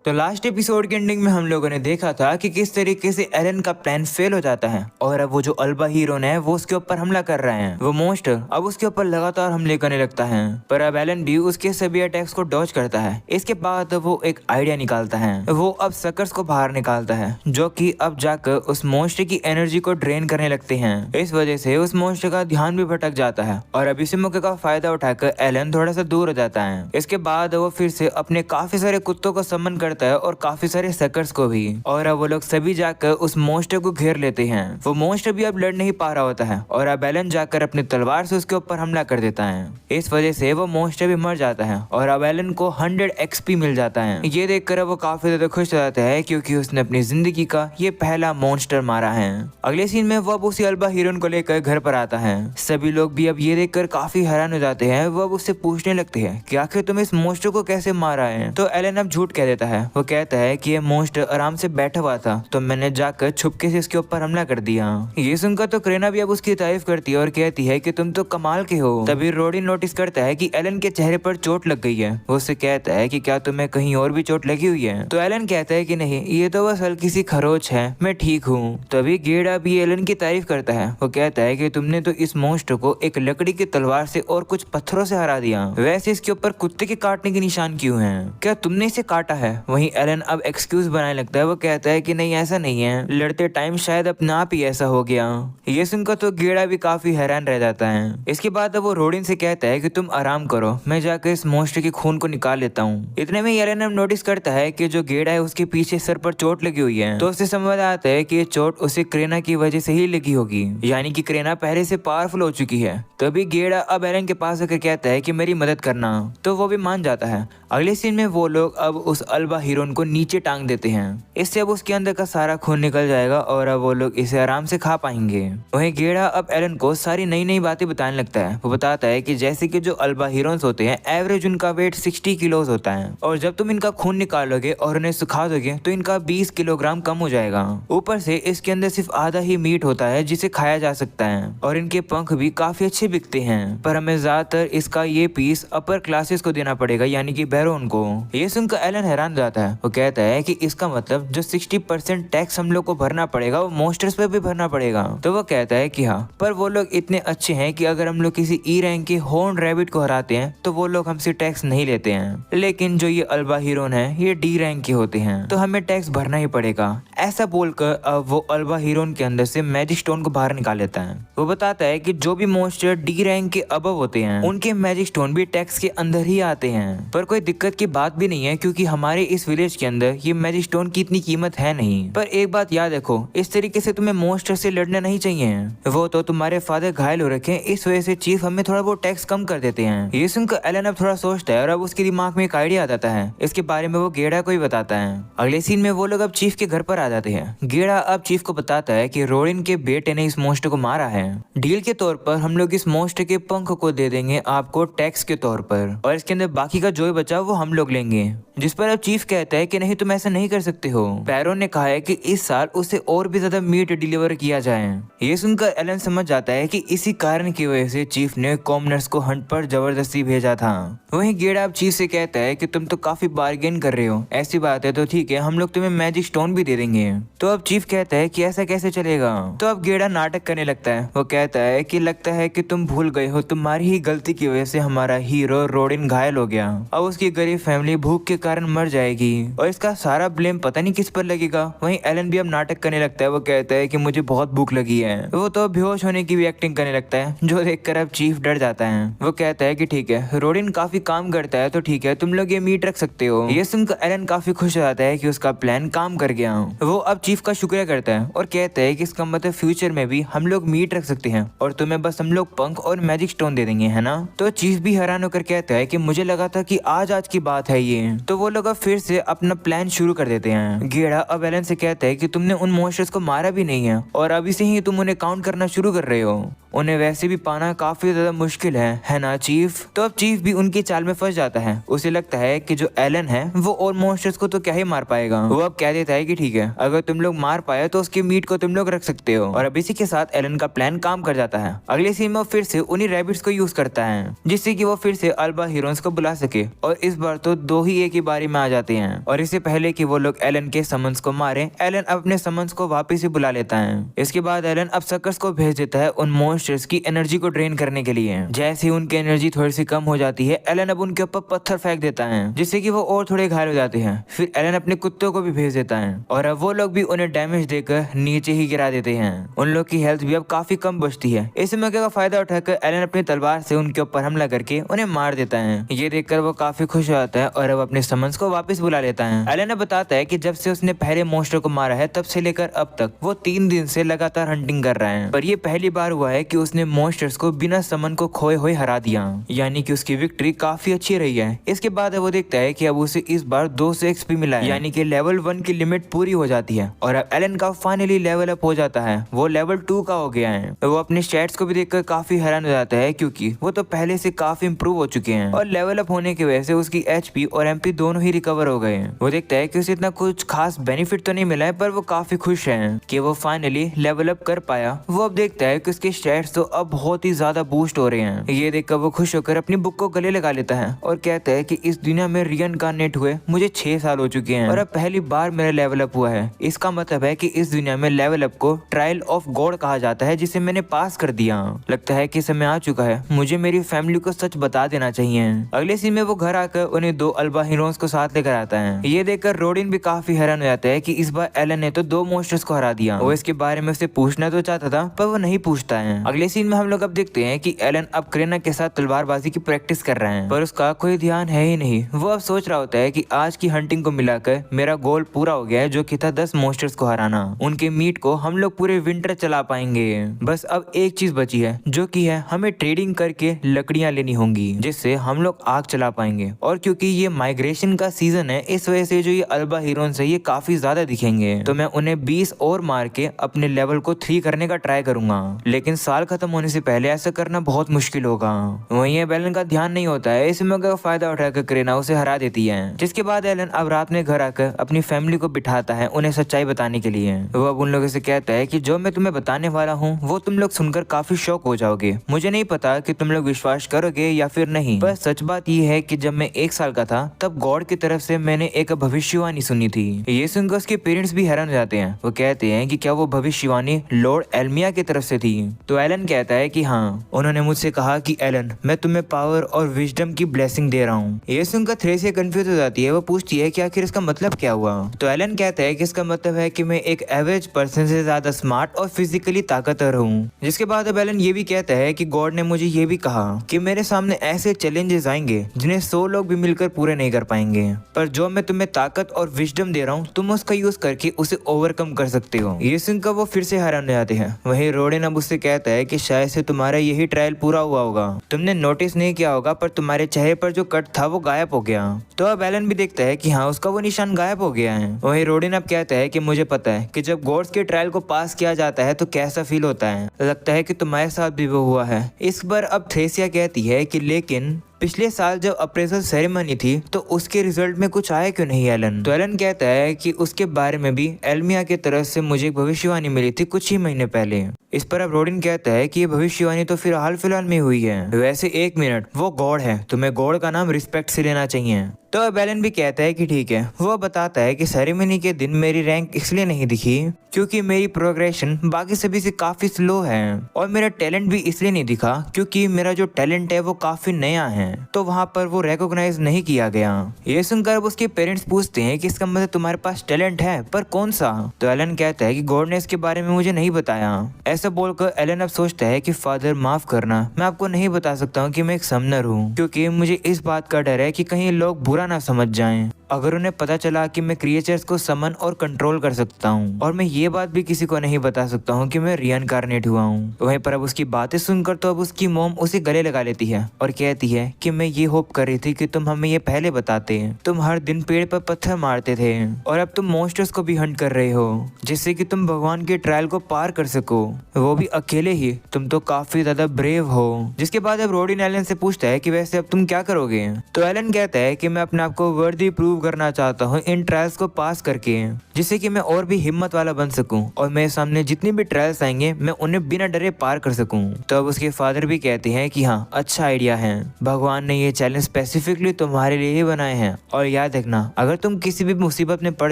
तो last episode के ending में हम लोगों ने देखा था कि किस तरीके से एलन का प्लान फेल हो जाता है और अब वो जो अल्बा हीरोन है वो उसके ऊपर हमला कर रहे हैं। वो मोस्टर अब उसके ऊपर लगातार हमले करने लगता है, पर अब एलन भी उसके सभी अटैक्स को डॉज करता है। इसके बाद वो एक आइडिया निकालता है। वो अब सकर्स को बाहर निकालता है जो कि अब जाकर उस मोस्टर की एनर्जी को ड्रेन करने लगते हैं। इस वजह से उस मोस्टर का ध्यान भी भटक जाता है और अब इसी मौके का फायदा उठाकर एलन थोड़ा सा दूर हो जाता है। इसके बाद वो फिर से अपने काफी सारे कुत्तों को समन करता है और काफी सारे सकर्स को भी, और अब वो लोग सभी जाकर उस मोस्टर को घेर लेते हैं। वो मोस्टर भी अब लड़ नहीं पा रहा होता है और अब एलन जाकर अपनी तलवार से उसके ऊपर हमला कर देता है। इस वजह से वो मोस्टर भी मर जाता है और अब एलन को 100 XP मिल जाता है। ये देखकर वो काफी ज्यादा खुश हो जाता है क्योंकि उसने अपनी जिंदगी का ये पहला मॉन्स्टर मारा है। अगले सीन में वो अब उसी अल्बा हीरोइन को लेकर घर पर आता है। सभी लोग भी अब ये देखकर काफी हैरान हो जाते हैं। वो अब उससे पूछने लगते हैं कि आखिर तुम इस मोस्टर को कैसे मारा है। तो एलन अब झूठ कह देता है। वो कहता है कि ये मोस्टर आराम से बैठा हुआ था तो मैंने जाकर छुपके से इसके ऊपर हमला कर दिया। ये सुनकर तो क्रेना भी अब उसकी तारीफ करती है और कहती है कि तुम तो कमाल के हो। तभी रोडी नोटिस करता है कि एलन के चेहरे पर चोट लग गई है। वो उससे कहता है कि क्या तुम्हें कहीं और भी चोट लगी हुई है। तो एलन कहता है कि नहीं, ये तो बस हल्की सी खरोच है, मैं ठीक हूँ। तभी गेड़ा भी एलन की तारीफ करता है। वो कहता है कि तुमने तो इस मोस्टर को एक लकड़ी की तलवार से और कुछ पत्थरों से हरा दिया, वैसे इसके ऊपर कुत्ते के काटने के निशान क्यों हैं? क्या तुमने इसे काटा है? वहीं एलन अब एक्सक्यूज बनाने लगता है। वो कहता है कि नहीं, ऐसा नहीं है, लड़ते टाइम शायद अपने आप ही ऐसा हो गया। ये सुनकर तो गेड़ा भी काफी हैरान रह जाता है। इसके बाद अब वो रोडिन से कहता है कि तुम आराम करो, मैं जाकर इस मोस्टर के खून को निकाल लेता हूँ। इतने में एलन अब नोटिस करता है कि जो गेड़ा है उसके पीछे सर पर चोट लगी हुई है। तो उसे समझ आता है कि ये चोट उसे क्रेना की वजह से ही लगी होगी, यानी कि क्रेना पहले से पावरफुल हो चुकी है। तभी गेड़ा अब एलन के पास आकर कहता है कि मेरी मदद करना, तो वो भी मान जाता है। अगले सीन में वो लोग अब उस अल्बा हीरोइन को नीचे टांग देते हैं। इससे अब उसके अंदर का सारा खून निकल जाएगा और अब वो लोग इसे आराम से खा पाएंगे। वहीं गेड़ा अब एलन को सारी नई नई बातें बताने लगता है। वो बताता है कि जैसे कि जो अल्बा हीरोइंस होते हैं, एवरेज उनका वेट 60 किलोज होता है और जब तुम इनका खून निकालोगे और उन्हें सुखा दोगे तो इनका 20 किलोग्राम कम हो जाएगा। ऊपर से इसके अंदर सिर्फ आधा ही मीट होता है जिसे खाया जा सकता है और इनके पंख भी काफी अच्छे बिकते हैं, पर हमें ज्यादातर इसका ये पीस अपर क्लासेस को देना पड़ेगा, यानी कि बैरोन को। ये सुनकर एलन हैरान जाता है। वो कहता है कि इसका मतलब जो 60% टैक्स हम लोग को भरना पड़ेगा वो मोस्टर्स पे भी भरना पड़ेगा। तो वो कहता है कि हाँ, पर वो लोग इतने अच्छे हैं कि अगर हम लोग किसी ई रैंक के हॉर्न रैबिट को हराते हैं तो वो लोग हमसे टैक्स नहीं लेते हैं, लेकिन जो ये अल्बा हीरोन है ये डी रैंक के होते हैं तो हमें टैक्स भरना ही पड़ेगा। ऐसा बोलकर अब वो अल्बा हीरोन के अंदर से मैजिक स्टोन को बाहर निकाल लेता है। वो बताता है कि जो भी मोस्टर डी रैंक के अबव होते हैं उनके मैजिक स्टोन भी टैक्स के अंदर ही आते हैं, पर कोई दिक्कत की बात भी नहीं है क्योंकि हमारे इस विलेज के अंदर ये मैजिक स्टोन की इतनी कीमत है नहीं। पर एक बात याद रखो, इस तरीके से तुम्हें मोस्टर से लड़ना नहीं चाहिए। वो तो तुम्हारे फादर घायल हो रखे हैं, इस वजह से चीफ हमें थोड़ा बहुत टैक्स कम कर देते हैं। ये सुनकर एलन अब थोड़ा सोचता है और अब उसके दिमाग में एक आइडिया आ जाता है। इसके बारे में वो गेड़ा को ही बताता है। अगले सीन में वो लोग अब चीफ के घर पर आ जाते हैं। गेड़ा अब चीफ को बताता है कि रोडिन के बेटे ने इस मोस्टर को मारा है। डील के तौर पर हम लोग इस मोस्टर के पंख को दे देंगे आपको टैक्स के तौर पर, और इसके अंदर बाकी का जो भी बचा वो हम लोग लेंगे। जिस पर अब चीफ कहता है कि नहीं, तुम ऐसा नहीं कर सकते हो। बैरोन ने कहा है कि इस साल उसे और भी ज्यादा मीट डिलीवर किया जाए। ये सुनकर एलन समझ जाता है कि इसी कारण की वजह से चीफ ने कॉमनर्स को हंट पर जबरदस्ती भेजा था। वहीं गेड़ा अब चीफ से कहता है कि तुम तो काफी बार्गेन कर रहे हो, ऐसी बात है तो ठीक है, हम लोग तुम्हें मैजिक स्टोन भी दे देंगे। तो अब चीफ कहता है कि ऐसा कैसे चलेगा। तो अब गेड़ा नाटक करने लगता है। वो कहता है कि लगता है कि तुम भूल गए हो, तुम्हारी ही गलती की वजह से हमारा हीरो रोडिन घायल हो गया। अब उसकी गरीब फैमिली भूख के कारण मर जाएगी और इसका सारा ब्लेम पता नहीं किस पर लगेगा। वहीं एलन भी अब नाटक करने लगता है। वो कहता है कि मुझे बहुत भूख लगी है। वो तो बेहोश होने की भी एक्टिंग करने लगता है, जो देखकर अब चीफ डर जाता है। वो कहता है कि ठीक है, रोडिन काफी काम करता है तो ठीक है, तुम लोग ये मीट रख सकते हो। ये सुनकर एलन काफी खुश हो जाता है कि उसका प्लान काम कर गया। वो अब चीफ का शुक्रिया करता है और कहता है कि इसका मतलब फ्यूचर में भी हम लोग मीट रख सकते हैं और तुम्हें बस हम लोग पंख और मैजिक स्टोन दे देंगे, है ना। तो चीफ भी हैरान होकर कहता है कि मुझे लगा था कि आज की बात है ये। तो वो लोग अब फिर से अपना प्लान शुरू कर देते हैं। गेड़ा अब एलन से कहता है कि तुमने उन मोस्टर्स को मारा भी नहीं है और अभी से ही तुम उन्हें काउंट करना शुरू कर रहे हो। उन्हें वैसे भी पाना काफी ज्यादा मुश्किल है ना चीफ। तो अब चीफ भी उनकी चाल में फंस जाता है। उसे लगता है कि जो एलन है वो और मॉन्स्टर्स को तो क्या ही मार पाएगा। वो अब कह देता है कि ठीक है, अगर तुम लोग मार पाए तो उसकी मीट को तुम लोग रख सकते हो। और अब इसी के साथ एलन का प्लान काम कर जाता है। अगले सीन में वो फिर से उन्हीं रैबिट्स को यूज करता है जिससे कि वो फिर से अल्बा हीरोज को बुला सके। और इस बार तो दो ही एक ही बारी में आ जाते हैं। और इससे पहले कि वो लोग एलन के समन्स को मारे, एलन अपने समन्स को वापस ही बुला लेता है। इसके बाद एलन अब सकर्स को भेज देता है उन मॉन्स्टर्स की एनर्जी को ड्रेन करने के लिए। जैसे ही उनकी एनर्जी थोड़ी सी कम हो जाती है, एलन अब उनके ऊपर पत्थर फेंक देता है जिससे कि वो और थोड़े घायल हो जाते हैं। फिर एलन अपने कुत्तों को भी भेज देता है और अब वो लोग भी उन्हें डैमेज देकर नीचे ही गिरा देते हैं। उन लोग की हेल्थ भी अब काफी कम बचती है। इस मौके का फायदा उठाकर एलन अपनी तलवार से उनके ऊपर हमला करके उन्हें मार देता है। ये देखकर वो काफी खुश हो जाता है और अब अपने समन्स को वापस बुला लेता है। एलन बताता है कि जब से उसने पहले मॉन्स्टर को मारा है तब से लेकर अब तक वो 3 दिन से लगातार हंटिंग कर रहा है, पर ये पहली बार हुआ है कि उसने मॉन्स्टर्स को बिना समन को खोए हुए हरा दिया, यानी कि उसकी विक्ट्री काफी अच्छी रही है। इसके बाद वो देखता है कि अब उसे इस बार 200 एक्सपी मिला है, यानी कि लेवल 1 की लिमिट पूरी हो जाती है। और अब एलन का फाइनली लेवल अप हो जाता है, वो लेवल 2 का हो गया है। वो अपने स्टैट्स को भी देखकर काफी हैरान हो जाता है क्योंकि वो तो पहले से काफी इंप्रूव हो चुके हैं और लेवल अप होने की वजह से उसकी एचपी और एमपी दोनों ही रिकवर हो गए। वो देखता है कि उसे इतना कुछ खास बेनिफिट तो नहीं मिला है, पर वो काफी खुश है कि वो फाइनली लेवल अप कर पाया। वो अब देखता है कि उसके स्टैट्स तो अब बहुत ही ज्यादा बूस्ट हो रहे हैं। ये देखकर वो खुश होकर अपनी बुक को गले लगा लेता है और कहता है कि इस दुनिया में रीइनकार्नेट हुए मुझे 6 साल हो चुके हैं और अब पहली बार मेरा लेवल अप हुआ है। इसका मतलब है कि इस दुनिया में लेवल अप को ट्रायल ऑफ गॉड कहा जाता है, जिसे मैंने पास कर दिया। लगता है कि समय आ चुका है, मुझे मेरी फैमिली को सच बता देना चाहिए। अगले सीन में वो घर आकर उन्हें 2 अल्बा हीरोज को साथ लेकर आता है। ये देखकर रोडिन भी काफी हैरान हो जाता है कि इस बार एलन ने तो 2 मॉन्स्टर्स को हरा दिया। वो इसके बारे में उससे पूछना तो चाहता था, पर वो नहीं पूछता है। अगले सीन में हम लोग अब देखते हैं कि एलन अब क्रेना के साथ तलवारबाजी की प्रैक्टिस कर रहे हैं, पर उसका कोई ध्यान है ही नहीं। वो अब सोच रहा होता है कि आज की हंटिंग को मिलाकर मेरा गोल पूरा हो गया है, जो कि था 10 मॉन्स्टर्स को हराना। उनके मीट को हम लोग पूरे विंटर चला पाएंगे। बस अब एक चीज बची है, जो कि है हमें ट्रेडिंग करके लकड़ियां लेनी होंगी, जिससे हम लोग आग चला पाएंगे। और क्योंकि ये माइग्रेशन का सीजन है, इस वजह से जो ये अल्बा हीरोज है ये काफी ज्यादा दिखेंगे, तो मैं उन्हें 20 और मार के अपने लेवल को 3 करने का ट्राई करूंगा। लेकिन साल खत्म होने से पहले ऐसा करना बहुत मुश्किल होगा। वहीं एलन का ध्यान नहीं होता है, इस मौके का फायदा उठाकर क्रेना उसे हरा देती है। जिसके बाद एलन अब रात में घर आकर अपनी फैमिली को बिठाता है उन्हें सच्चाई बताने के लिए। वो अब उन लोगों से कहता है कि जो मैं तुम्हें बताने वाला हूँ वो तुम लोग सुनकर काफी शॉक हो जाओगे। मुझे नहीं पता कि तुम लोग विश्वास करोगे या फिर नहीं, पर सच बात ये है कि जब मैं 1 साल का था तब गॉड की तरफ से मैंने एक भविष्यवाणी सुनी थी। ये सुनकर उसके पेरेंट्स भी हैरान हो जाते हैं। वो कहते हैं कि क्या वो भविष्यवाणी लॉर्ड एल्मिया की तरफ से थी। तो एलन कहता है कि हाँ, उन्होंने मुझसे कहा कि एलन मैं तुम्हें पावर और विजडम की ब्लेसिंग दे रहा हूँ। ये सुनकर थ्रेसिया कंफ्यूज हो जाती है। वो पूछती है कि आखिर इसका मतलब क्या हुआ। तो एलन कहता है कि इसका मतलब है कि मैं एक एवरेज पर्सन से ज्यादा स्मार्ट और फिजिकली ताकतवर हूँ। जिसके बाद अब एलन ये भी कहता है कि गॉड ने मुझे ये भी कहा कि मेरे सामने ऐसे चैलेंजेस आएंगे जिन्हें 100 लोग भी मिलकर पूरे नहीं कर पाएंगे, पर जो मैं तुम्हें ताकत और विजडम दे रहा हूँ तुम उसका यूज करके उसे ओवरकम कर सकते हो। ये सुनकर वो फिर से हैरान हो जाते हैं। वहीं रोडेन अब उससे कहता है कि शायद से तुम्हारा यही ट्रायल पूरा हुआ होगा। तुमने नोटिस नहीं किया होगा, पर तुम्हारे चेहरे पर जो कट था वो गायब हो गया। तो अब एलन भी देखता है कि हाँ, उसका वो निशान गायब हो गया है। वहीं रोडेन अब कहता है कि मुझे पता है कि जब गॉड्स के ट्रायल को पास किया जाता है तो कैसा फील होता है। लगता है कि तुम्हारे साथ भी वो हुआ है। इस बार अब थ्रेसिया कहती है कि लेकिन पिछले साल जब अप्रेजल सेरेमनी थी तो उसके रिजल्ट में कुछ आया क्यों नहीं एलन। तो एलन कहता है कि उसके बारे में भी एल्मिया की तरफ से मुझे एक भविष्यवाणी मिली थी कुछ ही महीने पहले। इस पर अब रोडिन कहता है कि ये भविष्यवाणी तो फिर हाल फिलहाल में हुई है। वैसे 1 मिनट, वो गॉड है, तुम्हें गॉड का नाम रिस्पेक्ट से लेना चाहिए। तो अब एलन भी कहता है कि ठीक है। वो बताता है कि सेरेमनी के दिन मेरी रैंक इसलिए नहीं दिखी क्योंकि मेरी प्रोग्रेशन बाकी सभी से काफी स्लो है, और मेरा टैलेंट भी इसलिए नहीं दिखा क्योंकि मेरा जो टैलेंट है वो काफी नया है, तो वहाँ पर वो रिकॉग्नाइज नहीं किया गया। ये सुनकर अब उसके पेरेंट्स पूछते हैं कि इसका मतलब तुम्हारे पास टैलेंट है, पर कौन सा। तो एलन कहता है कि गॉड ने इसके बारे में मुझे नहीं बताया। ऐसा बोलकर एलन अब सोचता है कि फादर माफ करना, मैं आपको नहीं बता सकता हूँ कि मैं एक समनर हूँ, क्योंकि मुझे इस बात का डर है कि कहीं लोग बुरा ना समझ जाएं। अगर उन्हें पता चला कि मैं क्रिएचर्स को समन और कंट्रोल कर सकता हूँ और मैं ये बात भी किसी को नहीं बता सकता हूँ कि मैं रिइनकार्नेट हुआ हूँ। वहीं पर अब उसकी बातें सुनकर तो अब उसकी मॉम उसे गले लगा लेती है और कहती है कि मैं ये होप कर रही थी कि तुम हमें ये पहले बताते। तुम हर दिन पेड़ पर पत्थर मारते थे और अब तुम मॉन्स्टर्स को भी हंट कर रहे हो जिससे कि तुम भगवान के ट्रायल को पार कर सको, वो भी अकेले ही। तुम तो काफी ज्यादा ब्रेव हो। जिसके बाद अब रोडिन एलन से पूछता है कि वैसे अब तुम क्या करोगे। तो एलन कहता है कि मैं अपने आप को वर्दी प्रूव करना चाहता हूँ इन ट्रायल्स को पास करके, जिससे कि मैं और भी हिम्मत वाला बन सकूं और मेरे सामने जितनी भी ट्रायल्स आएंगे मैं उन्हें बिना डरे पार कर सकूं। तो अब उसके फादर भी कहते हैं कि हाँ, अच्छा आइडिया है, भगवान ने ये चैलेंज स्पेसिफिकली तुम्हारे लिए ही बनाए हैं और याद रखना अगर तुम किसी भी मुसीबत में पड़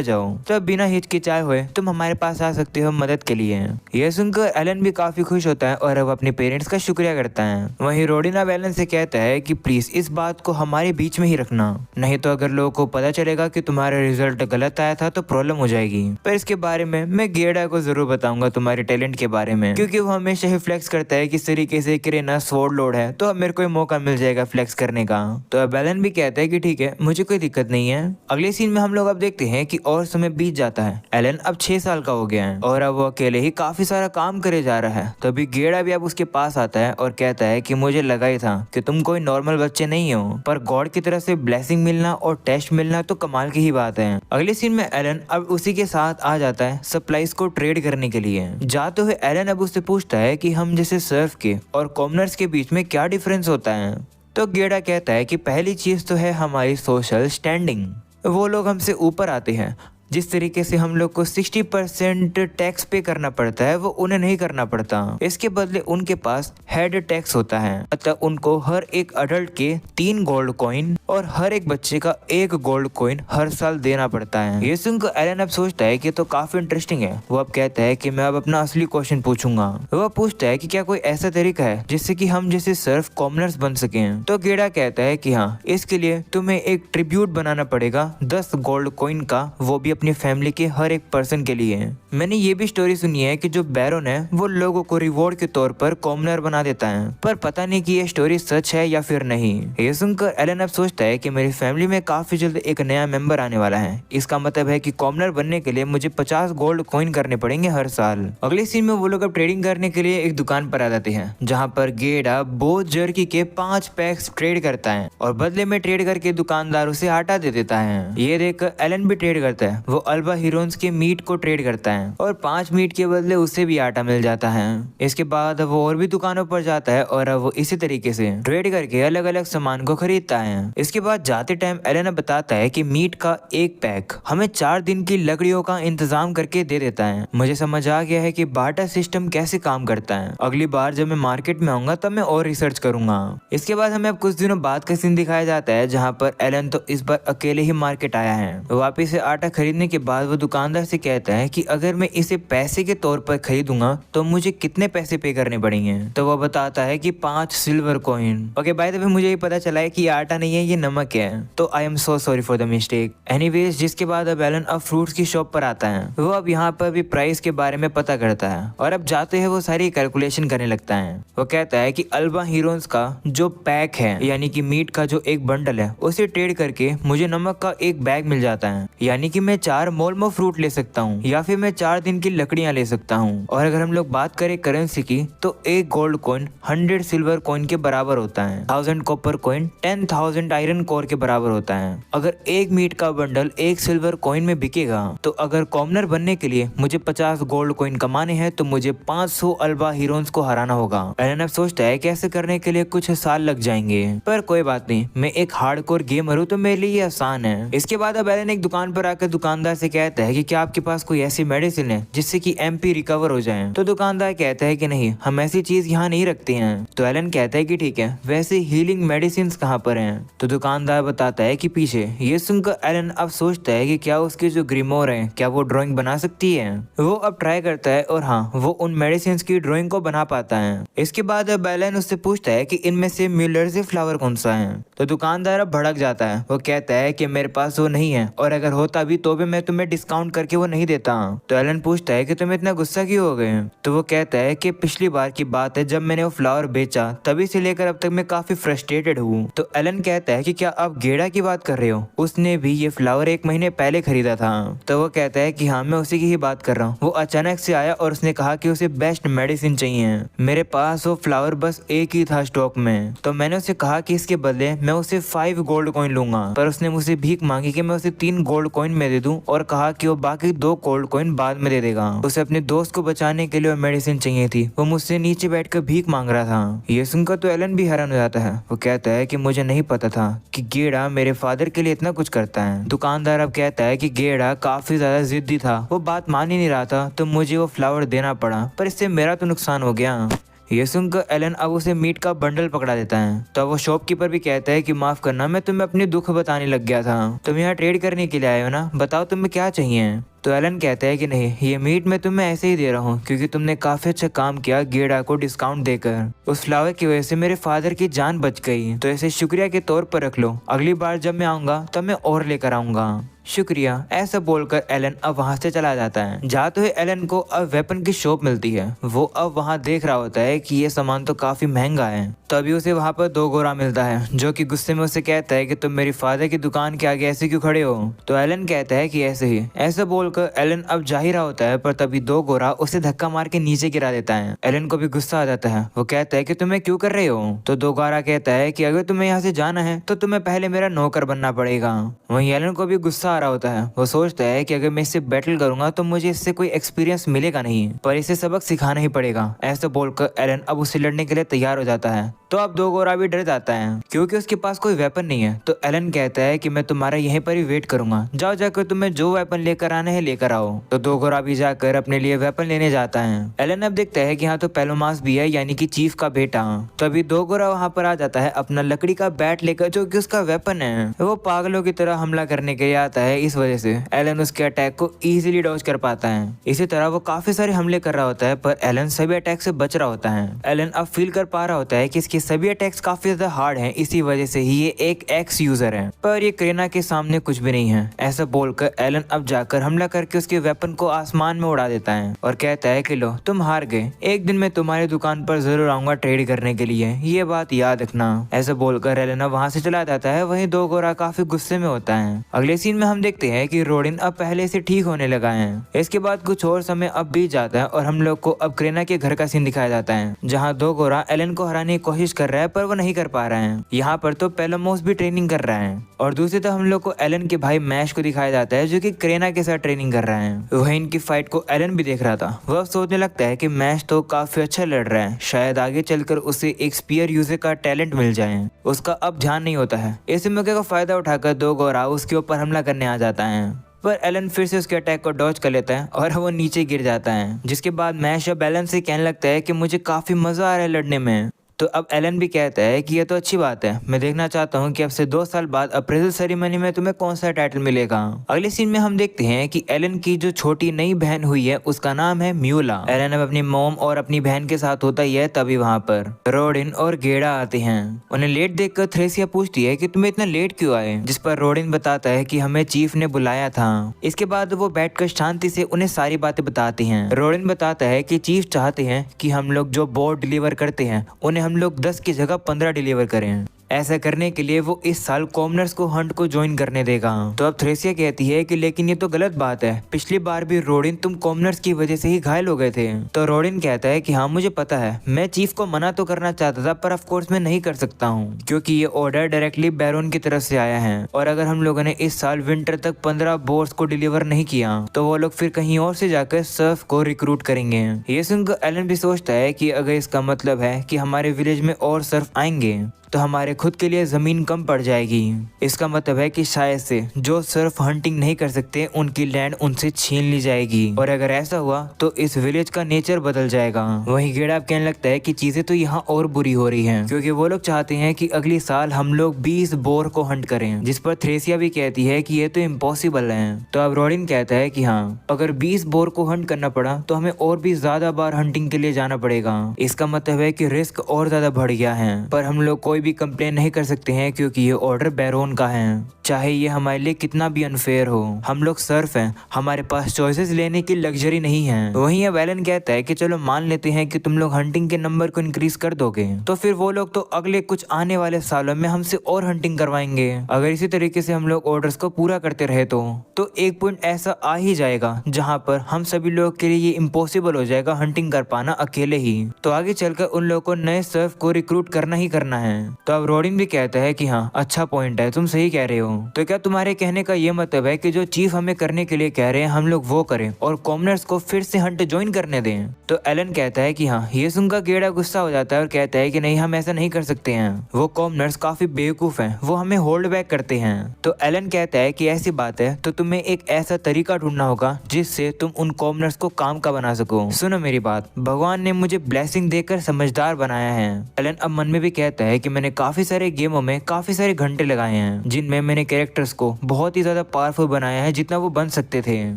जाओ तो बिना हिचकिचाए हुए तुम हमारे पास आ सकते हो मदद के लिए। यह सुनकर एलन भी काफी खुश होता है और अब अपने पेरेंट्स का शुक्रिया करता है। वहीं रोडिन अब एलन से कहता है कि प्लीज इस बात को हमारे बीच में ही रखना, नहीं तो अगर लोगों को पता चलेगा कि तुम्हारा रिजल्ट गलत आया था तो प्रॉब्लम हो जाएगी। पर इसके बारे में मैं गेडा को जरूर बताऊंगा तुम्हारे टैलेंट के बारे में, क्योंकि वो हमेशा ही फ्लेक्स करता है किस तरीके से किरेना स्वॉर्ड लॉर्ड है, तो अब मेरे को मौका मिल जाएगा फ्लेक्स करने का। तो अब एलन भी कहता है कि ठीक है, मुझे कोई दिक्कत नहीं है। अगले सीन में हम लोग अब देखते हैं कि और समय बीत जाता है। एलन अब 6 साल का हो गया है और अब वो अकेले ही काफी सारा काम करे जा रहा है। तो अभी गेडा भी अब उसके पास आता है और कहता है कि मुझे लगा ही था कि तुम कोई नॉर्मल बच्चे नहीं हो, पर गॉड की तरफ से ब्लेसिंग मिलना और टेस्ट मिलना तो कमाल की ही बात है। अगले सीन में एलन अब उसी के साथ आ जाता है सप्लाईज को ट्रेड करने के लिए। जाते हुए एलन अब उससे पूछता है कि हम जैसे सर्फ के और कॉमनर्स के बीच में क्या डिफरेंस होता है। तो गेडा कहता है कि पहली चीज तो है हमारी सोशल स्टैंडिंग। वो लोग हमसे ऊपर आते हैं, जिस तरीके से हम लोग को 60% टैक्स पे करना पड़ता है वो उन्हें नहीं करना पड़ता। इसके बदले उनके पास हेड टैक्स होता है, अतः उनको हर एक अडल्ट के 3 गोल्ड कॉइन और हर एक बच्चे का 1 गोल्ड कॉइन हर साल देना पड़ता है। ये सुनकर एलन अब सोचता है कि तो काफी इंटरेस्टिंग है। वो अब कहता है कि मैं अब अपना असली क्वेश्चन पूछूंगा। वो पूछता है कि क्या कोई ऐसा तरीका है जिससे कि हम जैसे सर्फ कॉमनर्स बन सके। तो गेडा कहता है कि हाँ, इसके लिए तुम्हें एक ट्रिब्यूट बनाना पड़ेगा 10 गोल्ड कॉइन का, वो भी अपनी फैमिली के हर एक पर्सन के लिए। मैंने ये भी स्टोरी सुनी है कि जो बैरोन है वो लोगों को रिवॉर्ड के तौर पर कॉमनर बना देता है, पर पता नहीं कि ये स्टोरी सच है या फिर नहीं। ये सुनकर एलन अब सोचता है कि मेरी फैमिली में काफी जल्द एक नया मेंबर आने वाला है। इसका मतलब है कि कॉमनर बनने के लिए मुझे 50 गोल्ड कॉइन करने पड़ेंगे हर साल। अगले सीन में वो लोग अब ट्रेडिंग करने के लिए एक दुकान पर आ जाते हैं, जहाँ पर गेडा बोथ जर्की के 5 पैक्स ट्रेड करता है और बदले में ट्रेड करके दुकानदार उसे आटा दे देता है। ये देख एलन भी ट्रेड करता है। वो अल्बा हीरोन्स के मीट को ट्रेड करता है और 5 मीट के बदले उसे भी आटा मिल जाता है। इसके बाद वो और भी दुकानों पर जाता है और अब वो इसी तरीके से ट्रेड करके अलग अलग सामान को खरीदता है। इसके बाद जाते टाइम एलेना बताता है कि मीट का 1 पैक हमें 4 दिन की लकड़ियों का इंतजाम करके दे देता है। मुझे समझ आ गया है कि बार्टर सिस्टम कैसे काम करता है। अगली बार जब मैं मार्केट में आऊंगा तब मैं और रिसर्च करूंगा। इसके बाद हमें अब कुछ दिनों बाद का सीन दिखाया जाता है, जहाँ पर एलन तो इस बार अकेले ही मार्केट आया है। वापिस से आटा खरीदने के बाद वो दुकानदार से कहता है कि अगर मैं इसे पैसे के तौर पर खरीदूंगा तो मुझे कितने पैसे पे करने पड़ेंगे। तो वो बताता है कि 5 silver coin. Okay, by the way मुझे ये पता चला है कि ये आटा नहीं है, ये नमक है। तो I am so sorry for the mistake. Anyways, जिसके बाद अब एलन अब फ्रूट्स की शॉप पर आता है। वो अब यहाँ पर भी प्राइस के बारे में पता करता है और अब जाते हैं वो सारी कैलकुलेशन करने लगता है। वो कहता है कि अल्बा हीरोन्स का जो पैक है, यानी कि मीट का जो एक बंडल है, उसे ट्रेड करके मुझे नमक का एक बैग मिल जाता है। यानी कि मैं 4 मोलमो फ्रूट ले सकता हूँ या फिर मैं 4 दिन की लकड़ियां ले सकता हूँ। और अगर हम लोग बात करें करेंसी की तो 1 गोल्ड कॉइन 100 सिल्वर कॉइन के बराबर होता है। 1000 कॉपर कॉइन 10,000 आयरन कोर के बराबर होता है। अगर एक मीट का बंडल 1 सिल्वर कॉइन में बिकेगा तो अगर कॉमनर बनने के लिए मुझे 50 गोल्ड कॉइन कमाने हैं तो मुझे 500 अल्बा हीरोन्स को हराना होगा। एलन अब सोचता है कि ऐसे करने के लिए कुछ साल लग जाएंगे, पर कोई बात नहीं, मैं एक हार्डकोर गेमर हूँ तो मेरे लिए आसान है। इसके बाद अब एलन एक दुकान पर आकर दुकानदार से कहता है कि क्या आपके पास कोई ऐसी मेडिसिन है जिससे कि एमपी रिकवर हो जाए। तो दुकानदार कहता है कि नहीं, हम ऐसी चीज यहाँ नहीं रखते हैं। तो एलन कहता है कि ठीक है, वैसे हीलिंग मेडिसिन कहाँ पर हैं? तो दुकानदार बताता है कि पीछे। ये सुनकर एलन अब सोचता है कि क्या उसके जो ग्रिमोर है क्या वो ड्राइंग बना सकती है। वो अब ट्राई करता है और हाँ, वो उन मेडिसिन की ड्राइंग को बना पाता है। इसके बाद अब एलन उससे पूछता है कि इनमें से म्यूलर्जी फ्लावर कौन सा है। तो दुकानदार अब भड़क जाता है। वो कहता है कि मेरे पास वो नहीं है और अगर होता भी तो भी मैं तुम्हें डिस्काउंट करके वो नहीं देता। तो एलन पूछता है कि तुम इतना गुस्सा क्यों हो गए। तो वो कहता है कि पिछली बार की बात है जब मैंने वो फ्लावर बेचा, तभी से लेकर अब तक मैं काफी फ्रस्ट्रेटेड हूँ। तो एलन कहता है कि क्या आप गेड़ा की बात कर रहे हो, उसने भी ये फ्लावर 1 महीने पहले खरीदा था। तो वो कहता है कि हाँ, मैं उसी की ही बात कर रहा हूँ। वो अचानक से आया और उसने कहा कि उसे बेस्ट मेडिसिन चाहिए। मेरे पास वो फ्लावर बस एक ही था स्टॉक में। तो मैंने उसे कहा कि इसके बदले मैं उसे 5 गोल्ड कॉइन लूंगा, पर उसने मुझसे भीख मांगी कि मैं उसे 3 गोल्ड कॉइन में दे दूं और कहा कि वो बाकी 2 गोल्ड कॉइन बाद में दे देगा। उसे अपने दोस्त को बचाने के लिए वो मेडिसिन चाहिए थी। वो मुझसे नीचे बैठकर भीख मांग रहा था। ये सुनकर तो एलन भी हैरान हो जाता है। वो कहता है कि मुझे नहीं पता था कि गेड़ा मेरे फादर के लिए इतना कुछ करता है। दुकानदार अब कहता है कि गेड़ा काफी ज्यादा जिद्दी था, वो बात मान ही नहीं रहा था, तो मुझे वो फ्लावर देना पड़ा, पर इससे मेरा तो नुकसान हो गया। ये सुनकर एलन अब उसे मीट का बंडल पकड़ा देता है। तो वो शॉपकीपर भी कहता है कि माफ करना, मैं तुम्हें अपने दुख बताने लग गया था। तुम यहाँ ट्रेड करने के लिए आए हो ना, बताओ तुम्हें क्या चाहिए। तो एलन कहता है कि नहीं, ये मीट मैं तुम्हें ऐसे ही दे रहा हूँ क्योंकि तुमने काफी अच्छा काम किया गेड़ा को डिस्काउंट देकर। उस फ्लावर की वजह से मेरे फादर की जान बच गई, तो इसे शुक्रिया के तौर पर रख लो। अगली बार जब मैं आऊंगा तब मैं और लेकर आऊंगा। शुक्रिया, ऐसा बोलकर एलन अब वहां से चला जाता है। जाते हुए एलन को अब वेपन की शॉप मिलती है। वो अब वहां देख रहा होता है कि ये सामान तो काफी महंगा है। तभी उसे वहां पर 2 गोरा मिलता है जो कि गुस्से में उसे कहता है कि तुम मेरी फादर की दुकान के आगे ऐसे क्यों खड़े हो। तो एलन कहता है कि ऐसे ही। ऐसा बोलकर एलन अब जा ही रहा होता है, पर तभी 2 गोरा उसे धक्का मार के नीचे गिरा देता है। एलन को भी गुस्सा आ जाता है। वो कहता है कि तुम्हें क्यों कर रहे हो। तो 2 गोरा कहता है कि अगर तुम्हें यहाँ से जाना है तो तुम्हें पहले मेरा नौकर बनना पड़ेगा। वहीं एलन को भी गुस्सा आ रहा होता है। वो सोचता है कि अगर मैं इससे बैटल करूंगा तो मुझे इससे कोई एक्सपीरियंस मिलेगा नहीं, पर इसे सबक सिखाना ही पड़ेगा। ऐसा बोलकर एलन अब उससे लड़ने के लिए तैयार हो जाता है। तो अब 2 गोरा भी डर जाता है क्योंकि उसके पास कोई वेपन नहीं है। तो एलन कहता है कि मैं तुम्हारा यहीं पर ही वेट करूंगा, जाओ जाकर तुम्हें जो वेपन लेकर आना है लेकर आओ। तो 2 गोरा भी जाकर अपने लिए वेपन लेने जाता है। एलन अब देखता है कि यहाँ तो पेलोमास भी है, यानी कि चीफ का बेटा। तभी 2 गोरा वहाँ पर आ जाता है अपना लकड़ी का बैट लेकर, जो कि उसका वेपन है। वो पागलों की तरह हमला करने के लिए आता है। इस वजह से एलन उसके अटैक को इजीली डॉज कर पाता है। इसी तरह वो काफी सारे हमले कर रहा होता है, पर एलन सभी अटैक से बच रहा होता है। एलन अब फील कर पा रहा होता है कि इसके सभी अटैक्स काफी ज्यादा हार्ड हैं, इसी वजह से ही ये एक एक्स यूजर है, पर ये करीना के सामने कुछ भी नहीं है। ऐसा बोलकर एलन अब जाकर हमला करके उसके वेपन को आसमान में उड़ा देता है और कहता है कि लो, तुम हार गए। एक दिन मैं तुम्हारी दुकान पर जरूर आऊंगा ट्रेड करने के लिए, ये बात याद रखना। ऐसा बोलकर एलन वहां से चला जाता है। वहीं 2 गोरा काफी गुस्से में होता है। अगले सीन में हम देखते हैं कि रोडिन अब पहले से ठीक होने लगा है। इसके बाद कुछ और समय अब बीत जाता है और हम लोग को अब करीना के घर का सीन दिखाया जाता है, जहाँ 2 गोरा एलन को हराने की कोशिश कर रहा है, पर वो नहीं कर पा रहा है। यहाँ पर तो पेलोमोस भी ट्रेनिंग कर रहा है और दूसरी तरफ हम लोग को एलन के भाई मैश को दिखाया जाता है, जो कि करीना के साथ ट्रेनिंग कर रहा है। वहीं इनकी फाइट को एलन भी देख रहा था। वह सोचने लगता है कि मैश तो काफी अच्छा लड़ रहा है, शायद आगे चलकर उसे एक स्पीयर यूजर का टैलेंट मिल जाए। उसका अब ध्यान नहीं होता है। इस मौके का फायदा उठाकर 2 गोरा उसके ऊपर हमला करने आ जाता है, पर एलन फिर से उसके अटैक को डॉज कर लेता है और वो नीचे गिर जाता है। जिसके बाद मैश अब एलन से कहने लगता है कि मुझे काफी मजा आ रहा है लड़ने में। तो अब एलन भी कहता है कि ये तो अच्छी बात है, मैं देखना चाहता हूँ कि अब से 2 साल बाद अप्रेजल सेरेमनी में तुम्हें कौन सा टाइटल मिलेगा। अगले सीन में हम देखते हैं कि एलन की जो छोटी नई बहन हुई है उसका नाम है म्यूला। एलन अब अपनी मॉम और अपनी बहन के साथ होता ही है। तभी वहाँ पर रोडिन और गेड़ा आते हैं। उन्हें लेट देखकर थ्रेसिया पूछती है कि तुम्हें इतना लेट क्यों आए, जिस पर रोडिन बताता है कि हमें चीफ ने बुलाया था। इसके बाद वो बैठकर शांति से उन्हें सारी बातें बताती हैं। रोडिन बताता है कि चीफ चाहते हैं कि हम लोग जो बोर्ड डिलीवर करते हैं उन्हें हम लोग 10 की जगह 15 डिलीवर करें। ऐसा करने के लिए वो इस साल कॉमनर्स को हंट को ज्वाइन करने देगा। तो अब थ्रेसिया कहती है कि लेकिन ये तो गलत बात है, पिछली बार भी रोडिन तुम कॉमनर्स की वजह से ही घायल हो गए थे। तो रोडिन कहता है कि हाँ मुझे पता है, मैं चीफ को मना तो करना चाहता था, पर ऑफ कोर्स मैं नहीं कर सकता हूँ क्योंकि ये ऑर्डर डायरेक्टली बैरोन की तरफ से आया है और अगर हम लोगों ने इस साल विंटर तक 15 बोर्ड्स को डिलीवर नहीं किया तो वो लोग फिर कहीं और से जाकर सर्फ को रिक्रूट करेंगे। ये सुनकर एलन भी सोचता है कि अगर इसका मतलब है कि हमारे विलेज में और सर्फ आएंगे तो हमारे खुद के लिए जमीन कम पड़ जाएगी। इसका मतलब है कि शायद से जो सर्फ हंटिंग नहीं कर सकते उनकी लैंड उनसे छीन ली जाएगी और अगर ऐसा हुआ तो इस विलेज का नेचर बदल जाएगा। वहीं गेड़ा कहने लगता है कि चीजें तो यहाँ और बुरी हो रही हैं क्योंकि वो लोग चाहते हैं कि अगले साल हम लोग 20 बोर को हंट करें, जिस पर थ्रेसिया भी कहती है कि ये तो इम्पॉसिबल है। तो अब रोडिन कहता है कि हाँ, अगर 20 बोर को हंट करना पड़ा तो हमें और भी ज्यादा बार हंटिंग के लिए जाना पड़ेगा। इसका मतलब है कि रिस्क और ज्यादा बढ़ गया है, पर हम लोग कोई भी कंप्लेन नहीं कर सकते हैं क्योंकि ये ऑर्डर बैरोन का है। चाहे ये हमारे लिए कितना भी अनफेयर हो। हम लोग सर्फ हैं, हमारे पास चॉइसेस लेने की लग्जरी नहीं है। वहीं अब एलन कहता है कि चलो मान लेते हैं कि तुम लोग हंटिंग के नंबर को इंक्रीज कर दोगे, तो फिर वो लोग तो अगले कुछ आने वाले सालों में हमसे और हंटिंग करवाएंगे। अगर इसी तरीके से हम लोग ऑर्डर्स को पूरा करते रहे तो एक पॉइंट ऐसा आ ही जाएगा जहाँ पर हम सभी लोगों के लिए ये इम्पॉसिबल हो जाएगा हंटिंग कर पाना अकेले ही। तो आगे चलकर उन लोगों को नए सर्फ को रिक्रूट करना ही करना है। तो अब रोडिन भी कहता है कि हाँ अच्छा पॉइंट है, तुम सही कह रहे हो। तो क्या तुम्हारे कहने का ये मतलब है कि जो चीफ हमें करने के लिए कह रहे हैं हम लोग वो करें और कॉमनर्स को फिर से हंट ज्वाइन करने दें? तो एलन कहता है कि हाँ। ये सुनकर गेड़ा गुस्सा हो जाता है और कहता है कि नहीं, हम ऐसा नहीं कर सकते हैं। वो कॉमनर्स काफी बेवकूफ हैं, वो हमें होल्ड बैक करते हैं। तो एलन कहता है कि ऐसी बात है तो तुम्हें एक ऐसा तरीका ढूंढना होगा जिससे तुम उन कॉमनर्स को काम का बना सको। सुनो मेरी बात, भगवान ने मुझे ब्लेसिंग देकर समझदार बनाया है। एलन अब मन में भी कहता है कि मैंने काफी सारे गेमों में काफी सारे घंटे लगाए हैं जिनमें मैंने कैरेक्टर्स को बहुत ही ज्यादा पावरफुल बनाया है जितना वो बन सकते थे,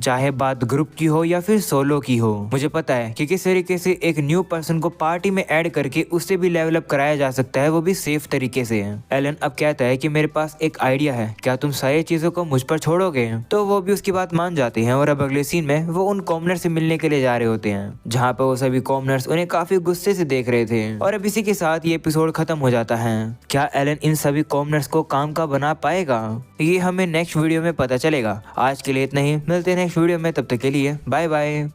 चाहे बात ग्रुप की हो या फिर सोलो की हो। मुझे पता है कि किस तरीके से एक न्यू पर्सन को पार्टी में ऐड करके उससे भी लेवल अप कराया जा सकता है, वो भी सेफ तरीके से। एलन अब कहता है कि मेरे पास एक आइडिया है, क्या तुम सारी चीजों को मुझ पर छोड़ोगे? तो वो भी उसकी बात मान जाते हैं और अब अगले सीन में वो उन कॉमनर से मिलने के लिए जा रहे होते हैं जहाँ पर वो सभी कॉमनर्स उन्हें काफी गुस्से से देख रहे थे। और अब इसी के साथ ये एपिसोड खत्म हो जाता है। क्या एलन इन सभी कॉमनर्स को काम का बना पाएगा? ये हमें नेक्स्ट वीडियो में पता चलेगा। आज के लिए इतना ही, मिलते हैं नेक्स्ट वीडियो में, तब तक के लिए बाय बाय।